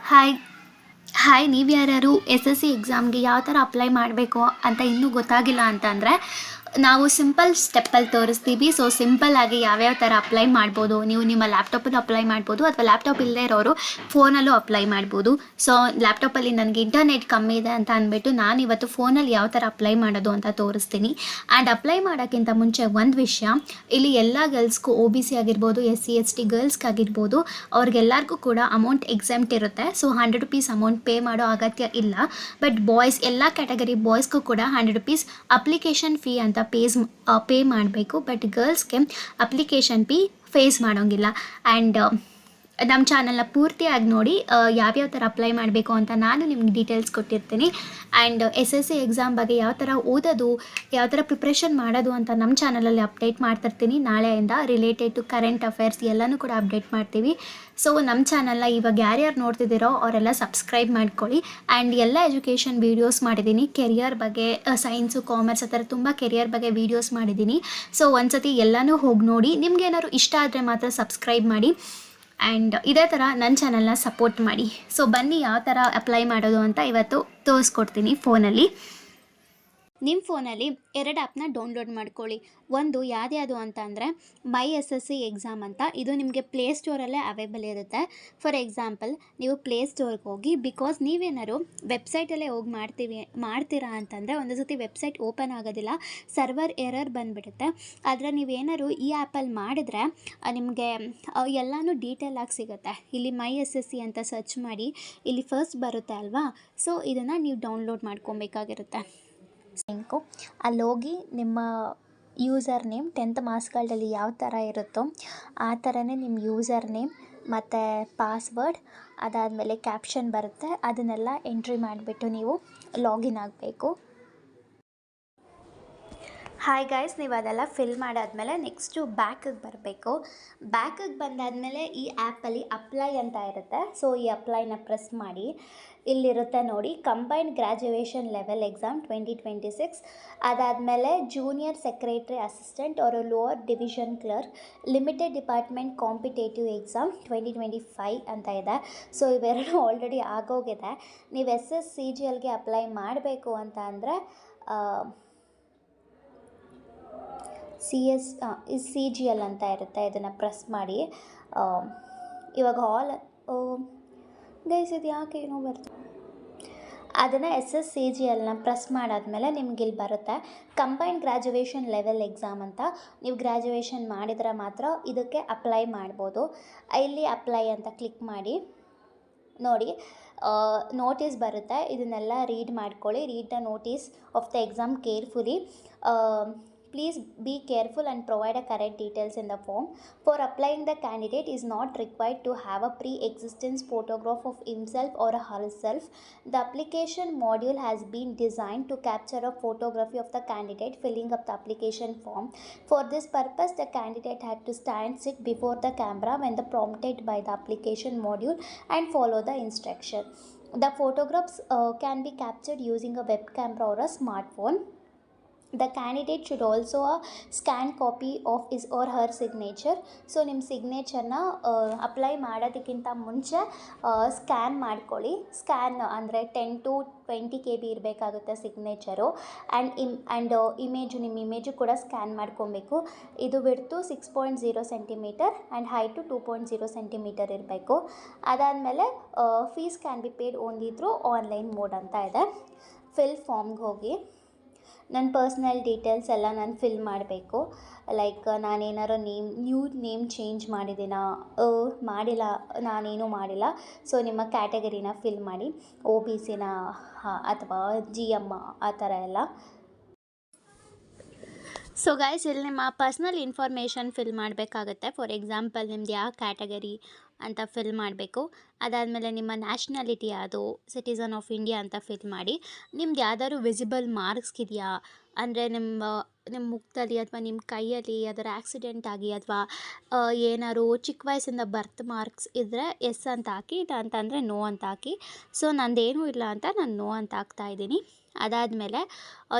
Hi hi ನೀವು ಯಾರ್ಯಾರು S S C ಎಕ್ಸಾಮ್ಗೆ ಯಾವ ಥರ ಅಪ್ಲೈ ಮಾಡಬೇಕು ಅಂತ ಇನ್ನೂ ಗೊತ್ತಾಗಿಲ್ಲ ಅಂತಂದರೆ ನಾವು ಸಿಂಪಲ್ ಸ್ಟೆಪ್ಪಲ್ಲಿ ತೋರಿಸ್ತೀವಿ. ಸೊ ಸಿಂಪಲ್ಲಾಗಿ ಯಾವ್ಯಾವ ಥರ ಅಪ್ಲೈ ಮಾಡ್ಬೋದು, ನೀವು ನಿಮ್ಮ ಲ್ಯಾಪ್ಟಾಪಲ್ಲೂ ಅಪ್ಲೈ ಮಾಡ್ಬೋದು ಅಥವಾ ಲ್ಯಾಪ್ಟಾಪ್ ಇಲ್ಲದೆ ಇರೋರು ಫೋನಲ್ಲೂ ಅಪ್ಲೈ ಮಾಡ್ಬೋದು. ಸೊ ಲ್ಯಾಪ್ಟಾಪಲ್ಲಿ ನನಗೆ ಇಂಟರ್ನೆಟ್ ಕಮ್ಮಿ ಇದೆ ಅಂತ ಅಂದ್ಬಿಟ್ಟು ನಾನು ಇವತ್ತು ಫೋನಲ್ಲಿ ಯಾವ ಥರ ಅಪ್ಲೈ ಮಾಡೋದು ಅಂತ ತೋರಿಸ್ತೀನಿ. ಆ್ಯಂಡ್ ಅಪ್ಲೈ ಮಾಡೋಕ್ಕಿಂತ ಮುಂಚೆ ಒಂದು ವಿಷಯ, ಇಲ್ಲಿ ಎಲ್ಲ ಗರ್ಲ್ಸ್ಗೂ OBC ಆಗಿರ್ಬೋದು, SC ST ಗರ್ಲ್ಸ್ಗಾಗಿರ್ಬೋದು, ಅವ್ರಿಗೆಲ್ಲರಿಗೂ ಕೂಡ ಅಮೌಂಟ್ ಎಕ್ಸಾಮ್ಟ್ ಇರುತ್ತೆ. ಸೊ 100 ರೂಪೀಸ್ ಅಮೌಂಟ್ ಪೇ ಮಾಡೋ ಅಗತ್ಯ ಇಲ್ಲ. ಬಟ್ ಬಾಯ್ಸ್ ಎಲ್ಲ ಕ್ಯಾಟಗರಿ ಬಾಯ್ಸ್ಗೂ ಕೂಡ 100 ರೂಪೀಸ್ ಅಪ್ಲಿಕೇಶನ್ ಫೀ ಅಂತ ಪೇ ಮಾಡಬೇಕು. ಬಟ್ ಗರ್ಲ್ಸ್ಗೆ ಅಪ್ಲಿಕೇಶನ್ ಫೀ ಫೇಸ್ ಮಾಡೋಂಗಿಲ್ಲ. ಆ್ಯಂಡ್ ನಮ್ಮ ಚಾನಲ್ನ ಪೂರ್ತಿಯಾಗಿ ನೋಡಿ ಯಾವ್ಯಾವ ಥರ ಅಪ್ಲೈ ಮಾಡಬೇಕು ಅಂತ ನಾನು ನಿಮ್ಗೆ ಡೀಟೇಲ್ಸ್ ಕೊಟ್ಟಿರ್ತೀನಿ. ಆ್ಯಂಡ್ SSC ಎಕ್ಸಾಮ್ ಬಗ್ಗೆ ಯಾವ ಥರ ಓದೋದು, ಯಾವ ಥರ ಪ್ರಿಪ್ರೇಷನ್ ಮಾಡೋದು ಅಂತ ನಮ್ಮ ಚಾನಲಲ್ಲಿ ಅಪ್ಡೇಟ್ ಮಾಡ್ತಿರ್ತೀನಿ. ನಾಳೆಯಿಂದ ರಿಲೇಟೆಡ್ ಟು ಕರೆಂಟ್ ಅಫೇರ್ಸ್ ಎಲ್ಲನೂ ಕೂಡ ಅಪ್ಡೇಟ್ ಮಾಡ್ತೀವಿ. ಸೊ ನಮ್ಮ ಚಾನಲ್ನ ಇವಾಗ ಯಾರ್ಯಾರು ನೋಡ್ತಿದ್ದೀರೋ ಅವರೆಲ್ಲ ಸಬ್ಸ್ಕ್ರೈಬ್ ಮಾಡ್ಕೊಳ್ಳಿ. ಆ್ಯಂಡ್ ಎಲ್ಲ ಎಜುಕೇಷನ್ ವೀಡಿಯೋಸ್ ಮಾಡಿದ್ದೀನಿ, ಕೆರಿಯರ್ ಬಗ್ಗೆ, ಸೈನ್ಸು, ಕಾಮರ್ಸ್ ಆ ಥರ ತುಂಬ ಕೆರಿಯರ್ ಬಗ್ಗೆ ವೀಡಿಯೋಸ್ ಮಾಡಿದ್ದೀನಿ. ಸೊ ಒಂದ್ಸತಿ ಎಲ್ಲನೂ ಹೋಗಿ ನೋಡಿ. ನಿಮ್ಗೇನಾದ್ರು ಇಷ್ಟ ಆದರೆ ಮಾತ್ರ ಸಬ್ಸ್ಕ್ರೈಬ್ ಮಾಡಿ. ಆ್ಯಂಡ್ ಇದೇ ಥರ ನನ್ನ ಚಾನಲ್ನ ಸಪೋರ್ಟ್ ಮಾಡಿ. ಸೊ ಬನ್ನಿ ಯಾವ ಥರ ಅಪ್ಲೈ ಮಾಡೋದು ಅಂತ ಇವತ್ತು ತೋರಿಸ್ಕೊಡ್ತೀನಿ ಫೋನಲ್ಲಿ. ನಿಮ್ಮ ಫೋನಲ್ಲಿ 2 ಆ್ಯಪ್ನ ಡೌನ್ಲೋಡ್ ಮಾಡ್ಕೊಳ್ಳಿ. ಒಂದು ಯಾವ್ದು ಅಂತ ಅಂದರೆ ಮೈ SSC ಎಕ್ಸಾಮ್ ಅಂತ. ಇದು ನಿಮಗೆ ಪ್ಲೇಸ್ಟೋರಲ್ಲೇ ಅವೈಲೇಬಲ್ ಇರುತ್ತೆ. ಫಾರ್ ಎಕ್ಸಾಂಪಲ್ ನೀವು ಪ್ಲೇಸ್ಟೋರ್ಗೆ ಹೋಗಿ, ಬಿಕಾಸ್ ನೀವೇನಾದ್ರು ವೆಬ್ಸೈಟಲ್ಲೇ ಹೋಗಿ ಮಾಡ್ತೀರಾ ಅಂತಂದರೆ ಒಂದು ಸತಿ ವೆಬ್ಸೈಟ್ ಓಪನ್ ಆಗೋದಿಲ್ಲ, ಸರ್ವರ್ ಎರರ್ ಬಂದುಬಿಡುತ್ತೆ. ಆದರೆ ನೀವೇನಾದ್ರು ಈ ಆ್ಯಪಲ್ಲಿ ಮಾಡಿದ್ರೆ ನಿಮಗೆ ಎಲ್ಲನೂ ಡೀಟೇಲಾಗಿ ಸಿಗುತ್ತೆ. ಇಲ್ಲಿ ಮೈ SSC ಅಂತ ಸರ್ಚ್ ಮಾಡಿ, ಇಲ್ಲಿ ಫಸ್ಟ್ ಬರುತ್ತೆ ಅಲ್ವಾ. ಸೊ ಇದನ್ನು ನೀವು ಡೌನ್ಲೋಡ್ ಮಾಡ್ಕೊಬೇಕಾಗಿರುತ್ತೆ. ಅಲ್ಲಿ ಹೋಗಿ ನಿಮ್ಮ ಯೂಸರ್ ನೇಮ್ 10th ಮಾರ್ಕ್ಸ್ ಕಾರ್ಡಲ್ಲಿ ಯಾವ ಥರ ಇರುತ್ತೋ ಆ ಥರನೇ ನಿಮ್ಮ ಯೂಸರ್ ನೇಮ್ ಮತ್ತು ಪಾಸ್ವರ್ಡ್, ಅದಾದಮೇಲೆ ಕ್ಯಾಪ್ಷನ್ ಬರುತ್ತೆ, ಅದನ್ನೆಲ್ಲ ಎಂಟ್ರಿ ಮಾಡಿಬಿಟ್ಟು ನೀವು ಲಾಗಿನ್ ಆಗಬೇಕು. ಹಾಯ್ ಗೈಸ್, ನೀವು ಅದೆಲ್ಲ ಫಿಲ್ ಮಾಡಾದಮೇಲೆ ನೆಕ್ಸ್ಟು ಬ್ಯಾಕಿಗೆ ಬರಬೇಕು. ಬ್ಯಾಕಿಗೆ ಬಂದಾದಮೇಲೆ ಈ ಆ್ಯಪಲ್ಲಿ ಅಪ್ಲೈ ಅಂತ ಇರುತ್ತೆ. ಸೊ ಈ ಅಪ್ಲೈನ ಪ್ರೆಸ್ ಮಾಡಿ. ಇಲ್ಲಿರುತ್ತೆ ನೋಡಿ, ಕಂಬೈನ್ಡ್ ಗ್ರ್ಯಾಜುಯೇಷನ್ ಲೆವೆಲ್ ಎಕ್ಸಾಮ್ 2026, ಅದಾದಮೇಲೆ ಜೂನಿಯರ್ ಸೆಕ್ರೆಟರಿ ಅಸಿಸ್ಟೆಂಟ್ ಅವರು lower division clerk limited department competitive exam 2025 ಅಂತ ಇದೆ. ಸೊ ಇವೆರಡು ಆಲ್ರೆಡಿ ಆಗೋಗಿದೆ. ನೀವು SSCGLಗೆ ಅಪ್ಲೈ ಮಾಡಬೇಕು ಅಂತ ಅಂದರೆ CGL ಅಂತ ಇರುತ್ತೆ, ಇದನ್ನು ಪ್ರೆಸ್ ಮಾಡಿ. ಇವಾಗ ಗೈಸ್ ಇದು ಯಾಕೆ ಏನೋ ಬರ್ತದೆ, ಅದನ್ನು SSCGLನ ಪ್ರೆಸ್ ಮಾಡಾದಮೇಲೆ ನಿಮ್ಗೆ ಇಲ್ಲಿ ಬರುತ್ತೆ ಕಂಬೈನ್ಡ್ ಗ್ರ್ಯಾಜುಯೇಷನ್ ಲೆವೆಲ್ ಎಕ್ಸಾಮ್ ಅಂತ. ನೀವು ಗ್ರ್ಯಾಜುಯೇಷನ್ ಮಾಡಿದರೆ ಮಾತ್ರ ಇದಕ್ಕೆ ಅಪ್ಲೈ ಮಾಡ್ಬೋದು. ಇಲ್ಲಿ ಅಪ್ಲೈ ಅಂತ ಕ್ಲಿಕ್ ಮಾಡಿ. ನೋಡಿ ನೋಟಿಸ್ ಬರುತ್ತೆ, ಇದನ್ನೆಲ್ಲ ರೀಡ್ ಮಾಡ್ಕೊಳ್ಳಿ. Read the notice of the exam carefully. Please be careful and provide a correct details in the form. For applying, the candidate is not required to have a pre-existence photograph of himself or herself. The application module has been designed to capture a photography of the candidate filling up the application form. For this purpose, the candidate had to sit before the camera when prompted by the application module and follow the instruction. The photographs can be captured using a web camera or a smartphone. The candidate should also scan copy of his or her signature. So ನಿಮ್ಮ ಸಿಗ್ನೇಚರ್ನ apply ಮಾಡೋದಕ್ಕಿಂತ ಮುಂಚೆ scan ಮಾಡ್ಕೊಳ್ಳಿ. Scan ಅಂದರೆ 10 to 20 KB ಇರಬೇಕಾಗುತ್ತೆ signature. And ನಿಮ್ಮ image ಕೂಡ scan ಮಾಡ್ಕೊಬೇಕು. ಇದು width 6.0 centimetre and height 2.0 centimetre ಇರಬೇಕು. ಅದಾದಮೇಲೆ fees can be paid only through online mode ಅಂತ ಇದೆ. ಫಿಲ್ ಫಾರ್ಮ್ಗೆ ಹೋಗಿ ನನ್ನ ಪರ್ಸ್ನಲ್ ಡೀಟೇಲ್ಸ್ ಎಲ್ಲ ನಾನು ಫಿಲ್ ಮಾಡಬೇಕು. ಲೈಕ್ ನಾನೇನಾರು ನ್ಯೂ ನೇಮ್ ಚೇಂಜ್ ಮಾಡಿದ್ದೀನಾ, ಮಾಡಿಲ್ಲ, ನಾನೇನೂ ಮಾಡಿಲ್ಲ. ಸೊ ನಿಮ್ಮ ಕ್ಯಾಟಗರಿನ ಫಿಲ್ ಮಾಡಿ, OBCನ ಅಥವಾ GM ಆ ಥರ ಎಲ್ಲ. ಸೊ ಗೈಸ್, ಇಲ್ಲಿ ನಿಮ್ಮ ಪರ್ಸ್ನಲ್ ಇನ್ಫಾರ್ಮೇಷನ್ ಫಿಲ್ ಮಾಡಬೇಕಾಗತ್ತೆ. ಫಾರ್ ಎಕ್ಸಾಂಪಲ್ ನಿಮ್ದು ಯಾವ ಕ್ಯಾಟಗರಿ ಅಂತ ಫಿಲ್ ಮಾಡಬೇಕು. ಅದಾದಮೇಲೆ ನಿಮ್ಮ ನ್ಯಾಷನಾಲಿಟಿ ಯಾವುದು, ಸಿಟಿಸನ್ ಆಫ್ ಇಂಡಿಯಾ ಅಂತ ಫಿಲ್ ಮಾಡಿ. ನಿಮ್ದು ಯಾವ್ದಾದ್ರು ವಿಸಿಬಲ್ ಮಾರ್ಕ್ಸ್ ಇದೆಯಾ ಅಂದರೆ ನಿಮ್ಮ ಮುಖದಲ್ಲಿ ಅಥವಾ ನಿಮ್ಮ ಕೈಯಲ್ಲಿ ಯಾವ್ದಾರು ಆಕ್ಸಿಡೆಂಟ್ ಆಗಿ ಅಥವಾ ಏನಾದ್ರು ಚಿಕ್ಕ ವಯಸ್ಸಿಂದ ಬರ್ತ್ ಮಾರ್ಕ್ಸ್ ಇದ್ದರೆ ಎಸ್ ಅಂತ ಹಾಕಿ, ಇಲ್ಲ ಅಂತಂದರೆ ನೋ ಅಂತ ಹಾಕಿ. ಸೊ ನಂದೇನೂ ಇಲ್ಲ ಅಂತ ನಾನು ನೋ ಅಂತ ಹಾಕ್ತಾಯಿದ್ದೀನಿ. ಅದಾದಮೇಲೆ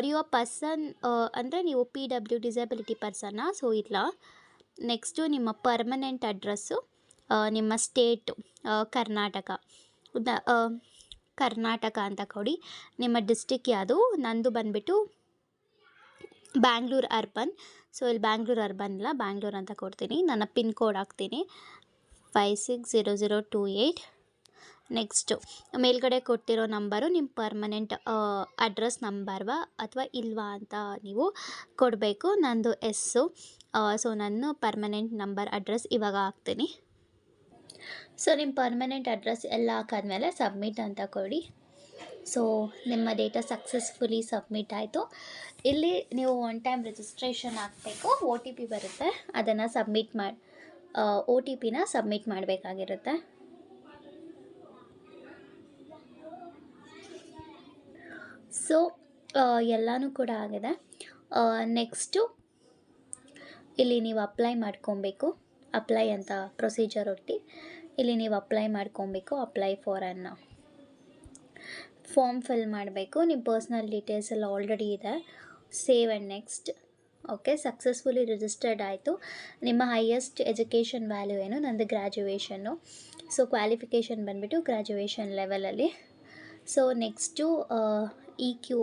ಯುವ ಪರ್ಸನ್ ಅಂದರೆ ನೀವು PW ಡಿಸಬಿಲಿಟಿ ಪರ್ಸನ್ನ, ಸೊ ಇಲ್ಲ. ನೆಕ್ಸ್ಟು ನಿಮ್ಮ ಪರ್ಮನೆಂಟ್ ಅಡ್ರೆಸ್ಸು, ನಿಮ್ಮ ಸ್ಟೇಟು ಕರ್ನಾಟಕ, ಕರ್ನಾಟಕ ಅಂತ ಕೊಡಿ. ನಿಮ್ಮ ಡಿಸ್ಟಿಕ್ ಯಾವುದು? ನಂದು ಬಂದುಬಿಟ್ಟು ಬ್ಯಾಂಗ್ಳೂರು ಅರ್ಬನ್. ಸೊ ಇಲ್ಲಿ ಬ್ಯಾಂಗ್ಳೂರು ಅರ್ಬನ್ ಇಲ್ಲ, ಬ್ಯಾಂಗ್ಳೂರು ಅಂತ ಕೊಡ್ತೀನಿ. ನನ್ನ ಪಿನ್ ಕೋಡ್ ಹಾಕ್ತೀನಿ 560028. ನೆಕ್ಸ್ಟು ಮೇಲ್ಗಡೆ ಕೊಟ್ಟಿರೋ ನಂಬರು ನಿಮ್ಮ ಪರ್ಮನೆಂಟ್ ಅಡ್ರೆಸ್ ನಂಬರ್ವಾ ಅಥವಾ ಇಲ್ವಾ ಅಂತ ನೀವು ಕೊಡಬೇಕು. ನಂದು ಎಸ್ಸು. ಸೊ ನನ್ನ ಪರ್ಮನೆಂಟ್ ನಂಬರ್ ಅಡ್ರೆಸ್ ಇವಾಗ ಹಾಕ್ತೀನಿ. ಸೊ ನಿಮ್ಮ ಪರ್ಮನೆಂಟ್ ಅಡ್ರೆಸ್ ಎಲ್ಲ ಹಾಕಾದ್ಮೇಲೆ ಸಬ್ಮಿಟ್ ಅಂತ ಕೊಡಿ. ಸೊ ನಿಮ್ಮ ಡೇಟಾ ಸಕ್ಸಸ್ಫುಲಿ ಸಬ್ಮಿಟ್ ಆಯಿತು. ಇಲ್ಲಿ ನೀವು ಒನ್ ಟೈಮ್ ರಿಜಿಸ್ಟ್ರೇಷನ್ ಹಾಕಬೇಕು. ಒ ಟಿ ಪಿ ಬರುತ್ತೆ, ಅದನ್ನು ಸಬ್ಮಿಟ್ ಮಾಡಿ ಒ ಟಿ ಪಿನ ಸಬ್ಮಿಟ್ ಮಾಡಬೇಕಾಗಿರುತ್ತೆ. ಸೊ ಎಲ್ಲನೂ ಕೂಡ ಆಗಿದೆ. ನೆಕ್ಸ್ಟು ಇಲ್ಲಿ ನೀವು ಅಪ್ಲೈ ಮಾಡ್ಕೊಬೇಕು. ಅಪ್ಲೈ ಅಂತ ಪ್ರೊಸೀಜರ್ ಒತ್ತಿ ಇಲ್ಲಿ ನೀವು ಅಪ್ಲೈ ಮಾಡ್ಕೊಬೇಕು. ಅಪ್ಲೈ ಫಾರ್ ಅನ್ನ ಫಾರ್ಮ್ ಫಿಲ್ ಮಾಡಬೇಕು. ನಿಮ್ಮ ಪರ್ಸ್ನಲ್ ಡೀಟೇಲ್ಸ್ ಎಲ್ಲ ಆಲ್ರೆಡಿ ಇದೆ. Save and next. Okay, successfully registered ಆಯಿತು. ನಿಮ್ಮ ಹೈಯೆಸ್ಟ್ ಎಜುಕೇಷನ್ ವ್ಯಾಲ್ಯೂ ಏನು? ನಂದು ಗ್ರ್ಯಾಜುಯೇಷನ್ನು. ಸೊ ಕ್ವಾಲಿಫಿಕೇಷನ್ ಬಂದುಬಿಟ್ಟು ಗ್ರ್ಯಾಜುಯೇಷನ್ ಲೆವೆಲಲ್ಲಿ. ಸೊ ನೆಕ್ಸ್ಟು ಇ ಕ್ಯೂ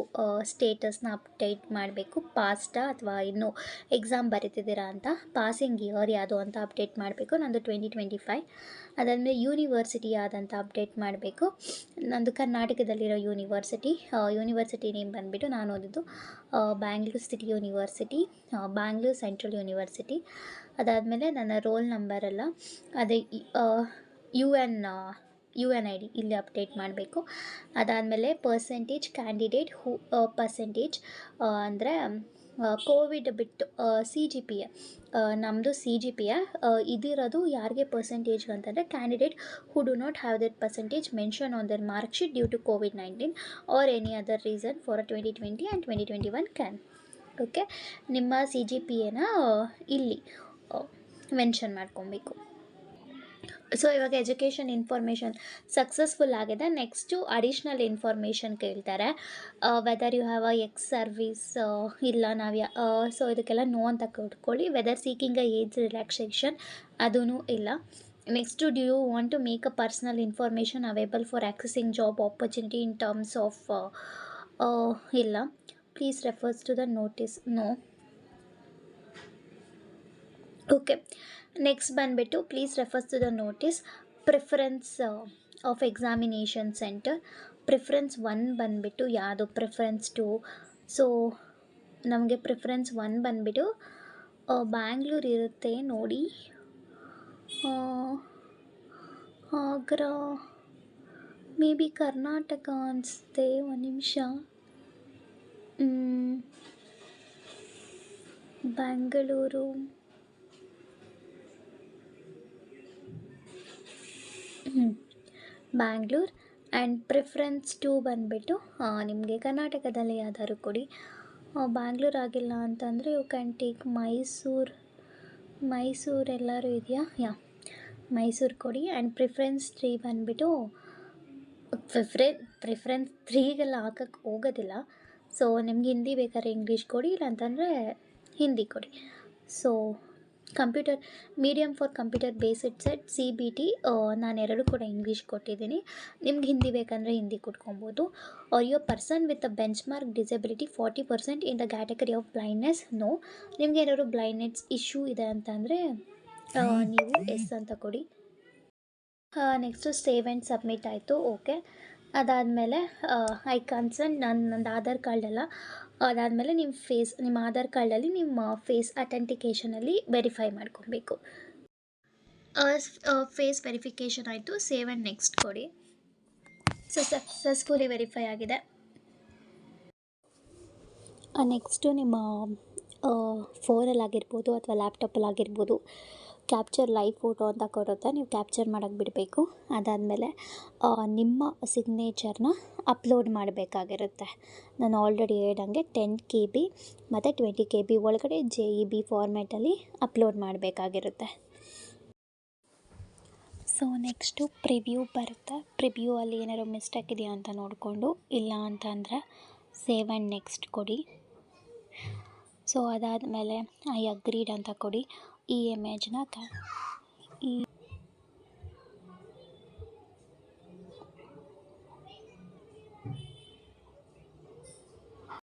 ಸ್ಟೇಟಸ್ನ ಅಪ್ಡೇಟ್ ಮಾಡಬೇಕು. ಪಾಸ್ಟಾ ಅಥವಾ ಇನ್ನೂ ಎಕ್ಸಾಮ್ ಬರೀತಿದ್ದೀರಾ ಅಂತ. ಪಾಸಿಂಗ್ ಇಯರ್ ಯಾವುದು ಅಂತ ಅಪ್ಡೇಟ್ ಮಾಡಬೇಕು. ನಂದು 2025. ಅದಾದಮೇಲೆ ಯೂನಿವರ್ಸಿಟಿ ಯಾವುದಂತ ಅಪ್ಡೇಟ್ ಮಾಡಬೇಕು. ನಂದು ಕರ್ನಾಟಕದಲ್ಲಿರೋ ಯೂನಿವರ್ಸಿಟಿ ನೇಮ್ ಬಂದುಬಿಟ್ಟು ನಾನು ಓದಿದ್ದು Bangalore city university, Bangalore central university. ಅದಾದಮೇಲೆ ನನ್ನ ರೋಲ್ ನಂಬರೆಲ್ಲ ಅದೇ ಯು ಎನ್ ಐ ಡಿ ಇಲ್ಲಿ ಅಪ್ಡೇಟ್ ಮಾಡಬೇಕು. ಅದಾದಮೇಲೆ ಪರ್ಸೆಂಟೇಜ್ ಕ್ಯಾಂಡಿಡೇಟ್ ಪರ್ಸೆಂಟೇಜ್ ಅಂದರೆ ಕೋವಿಡ್ ಬಿಟ್ಟು CGPA. ನಮ್ಮದು CGPA ಇದಿರೋದು ಯಾರಿಗೆ ಪರ್ಸೆಂಟೇಜ್ ಅಂತಂದರೆ candidate who do not have that percentage mention on their mark sheet due to COVID-19 or any other reason for 2020 and 2021 can. Okay, ನಿಮ್ಮ CGPAನ ಇಲ್ಲಿ ಮೆನ್ಷನ್ ಮಾಡ್ಕೊಬೇಕು. ಸೊ ಇವಾಗ ಎಜುಕೇಷನ್ ಇನ್ಫಾರ್ಮೇಷನ್ ಸಕ್ಸಸ್ಫುಲ್ ಆಗಿದೆ. ನೆಕ್ಸ್ಟು ಅಡಿಷ್ನಲ್ ಇನ್ಫಾರ್ಮೇಷನ್ ಕೇಳ್ತಾರೆ. Whether you have ex service ಇಲ್ಲ so ಇದಕ್ಕೆಲ್ಲ no ಅಂತ ಕೊಟ್ಕೊಳ್ಳಿ. ವೆದರ್ ಸೀಕಿಂಗ್ ಏಜ್ ರಿಲ್ಯಾಕ್ಸೇಷನ್ ಅದೂ ಇಲ್ಲ. Next do you want to make a personal information available for accessing job opportunity in terms of ಇಲ್ಲ. Please refers to the notice. No. Okay, next ಬಂದುಬಿಟ್ಟು please refers to the notice. Preference of examination centre. Preference 1 ಬಂದುಬಿಟ್ಟು ಯಾವುದು? Preference 2. So ನಮಗೆ preference 1 ಬಂದುಬಿಟ್ಟು ಬ್ಯಾಂಗ್ಳೂರು ಇರುತ್ತೆ ನೋಡಿ, Agra, may be Karnataka ಅನಿಸುತ್ತೆ. ಒಂದು ನಿಮಿಷ. ಬೆಂಗಳೂರು, ಬ್ಯಾಂಗ್ಳೂರ್. ಆ್ಯಂಡ್ ಪ್ರಿಫರೆನ್ಸ್ 2 ಬಂದುಬಿಟ್ಟು ನಿಮಗೆ ಕರ್ನಾಟಕದಲ್ಲಿ ಯಾವ್ದಾದ್ರು ಕೊಡಿ. ಬ್ಯಾಂಗ್ಳೂರು ಆಗಿಲ್ಲ ಅಂತಂದರೆ ಯು ಕ್ಯಾನ್ ಟೇಕ್ ಮೈಸೂರು ಎಲ್ಲರೂ ಇದೆಯಾ? ಮೈಸೂರು ಕೊಡಿ. ಆ್ಯಂಡ್ ಪ್ರಿಫರೆನ್ಸ್ 3 ಬಂದುಬಿಟ್ಟು ಪ್ರಿಫರೆನ್ಸ್ 3ಗೆಲ್ಲ ಹಾಕಕ್ಕೆ ಹೋಗೋದಿಲ್ಲ. ಸೊ ನಿಮ್ಗೆ ಹಿಂದಿ ಬೇಕಾದ್ರೆ ಇಂಗ್ಲೀಷ್ ಕೊಡಿ, ಇಲ್ಲಾಂತಂದರೆ ಹಿಂದಿ ಕೊಡಿ. So computer medium for computer based set CBT ನಾನು 2 ಕೂಡ ಇಂಗ್ಲೀಷ್ ಕೊಟ್ಟಿದ್ದೀನಿ. ನಿಮ್ಗೆ ಹಿಂದಿ ಬೇಕಂದರೆ ಹಿಂದಿ ಕೊಟ್ಕೊಬೋದು. Are you person with a benchmark disability 40% in the category of blindness? No. ನಿಮ್ಗೆ ಏನಾದ್ರು ಬ್ಲೈಂಡ್ನೆಸ್ ಇಶ್ಯೂ ಇದೆ ಅಂತಂದರೆ ನೀವು ಎಸ್ ಅಂತ ಕೊಡಿ. ನೆಕ್ಸ್ಟು ಸೇವ್ ಆ್ಯಂಡ್ ಸಬ್ಮಿಟ್ ಆಯಿತು. ಓಕೆ, ಅದಾದಮೇಲೆ ಐ ಕನ್ಸರ್ನ್ ನಂದು ಆಧಾರ್ ಕಾರ್ಡೆಲ್ಲ ಅದಾದಮೇಲೆ ನಿಮ್ಮ ಆಧಾರ್ ಕಾರ್ಡಲ್ಲಿ ನಿಮ್ಮ ಫೇಸ್ ಅಥೆಂಟಿಕೇಷನಲ್ಲಿ ವೆರಿಫೈ ಮಾಡ್ಕೊಬೇಕು. ಫೇಸ್ ವೆರಿಫಿಕೇಷನ್ ಆಯಿತು. ಸೇವ್ ಆ್ಯಂಡ್ ನೆಕ್ಸ್ಟ್ ಕೊಡಿ. ಸೊ ಸಕ್ಸಸ್ಫುಲಿ ವೆರಿಫೈ ಆಗಿದೆ. ನೆಕ್ಸ್ಟು ನಿಮ್ಮ ಫೋನಲ್ಲಾಗಿರ್ಬೋದು ಅಥವಾ ಲ್ಯಾಪ್ಟಾಪಲ್ಲಾಗಿರ್ಬೋದು ಕ್ಯಾಪ್ಚರ್ ಲೈವ್ ಫೋಟೋ ಅಂತ ಕೊಡುತ್ತೆ, ನೀವು ಕ್ಯಾಪ್ಚರ್ ಮಾಡೋಕ್ಕೆ ಬಿಡಬೇಕು. ಅದಾದಮೇಲೆ ನಿಮ್ಮ ಸಿಗ್ನೇಚರ್ನ ಅಪ್ಲೋಡ್ ಮಾಡಬೇಕಾಗಿರುತ್ತೆ. ನಾನು ಆಲ್ರೆಡಿ ಹೇಳ್ದಂಗೆ 10 KB ಮತ್ತು 20 KB ಒಳಗಡೆ JEB ಫಾರ್ಮ್ಯಾಟಲ್ಲಿ ಅಪ್ಲೋಡ್ ಮಾಡಬೇಕಾಗಿರುತ್ತೆ. ಸೊ ನೆಕ್ಸ್ಟು ಪ್ರಿವ್ಯೂ ಬರುತ್ತೆ. ಪ್ರಿವ್ಯೂ ಅಲ್ಲಿ ಏನಾದ್ರು ಮಿಸ್ಟೇಕ್ ಇದೆಯಾ ಅಂತ ನೋಡಿಕೊಂಡು, ಇಲ್ಲ ಅಂತಂದರೆ ಸೇವ್ ಆ್ಯಂಡ್ ನೆಕ್ಸ್ಟ್ ಕೊಡಿ. ಸೊ ಅದಾದಮೇಲೆ ಐ ಅಗ್ರೀಡ್ ಅಂತ ಕೊಡಿ. ಈ ಇಮೇಜ್ನ